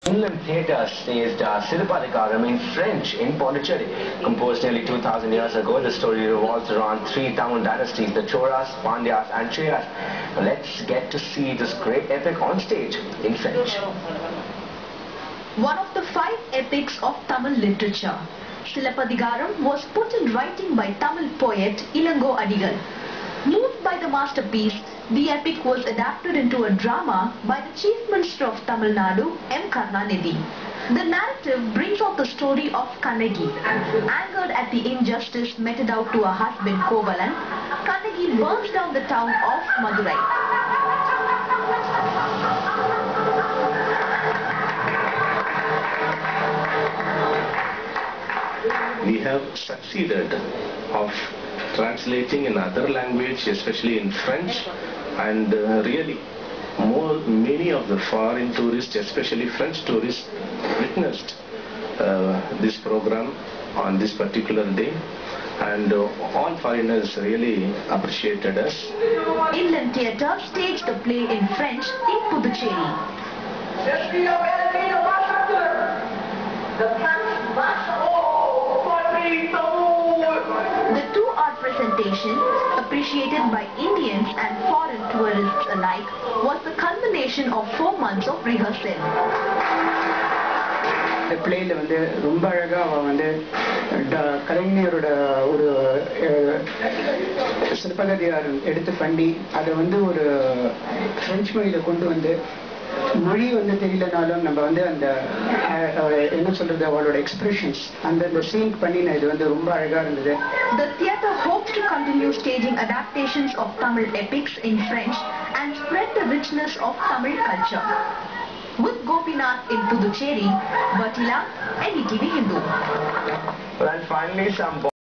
Inland Theatre staged Sirupatikaram in French in Pondicherry. Composed nearly 2000 years ago, the story revolves around three Tamil dynasties, the Cholas, Pandyas and Cheyas. Let's get to see this great epic on stage in French. One of the 5 epics of Tamil literature, Sirupatikaram was put in writing by Tamil poet Ilango Adigal. Moved by the masterpiece, the epic was adapted into a drama by the Chief Minister of Tamil Nadu, M. Karunanidhi. The narrative brings out the story of Kannagi. Angered at the injustice meted out to her husband Kovalan, Kannagi burns down the town of Madurai. We have succeeded of translating in other language, especially in French, and really many of the foreign tourists, especially French tourists, witnessed this program on this particular day, and all foreigners really appreciated us. Inland Theatre staged the play in French in Puducherry. The two-hour presentation, appreciated by Indians and foreign tourists alike, was the culmination of 4 months of rehearsal. The play வந்து ரொம்ப அழகா அவ வந்து கலைஞரோட ஒரு சிற்பகதியார் எடுத்து பண்ணி அதை வந்து ஒரு பிரெஞ்சு மொழியில கொண்டு வந்து மொழி வந்து தெரியலனாலும் நம்ம வந்து அந்த என்ன சொல்றது அவளோட எக்ஸ்பிரஷன்ஸ் அந்த சீன் பண்ணின இது வந்து ரொம்ப அழகா இருந்தது. The theatre hopes to continue staging adaptations of Tamil epics in French and spread the richness of Tamil culture. With Gopinath in Puducherry, Vatila, NDTV Hindu. Well, and finally some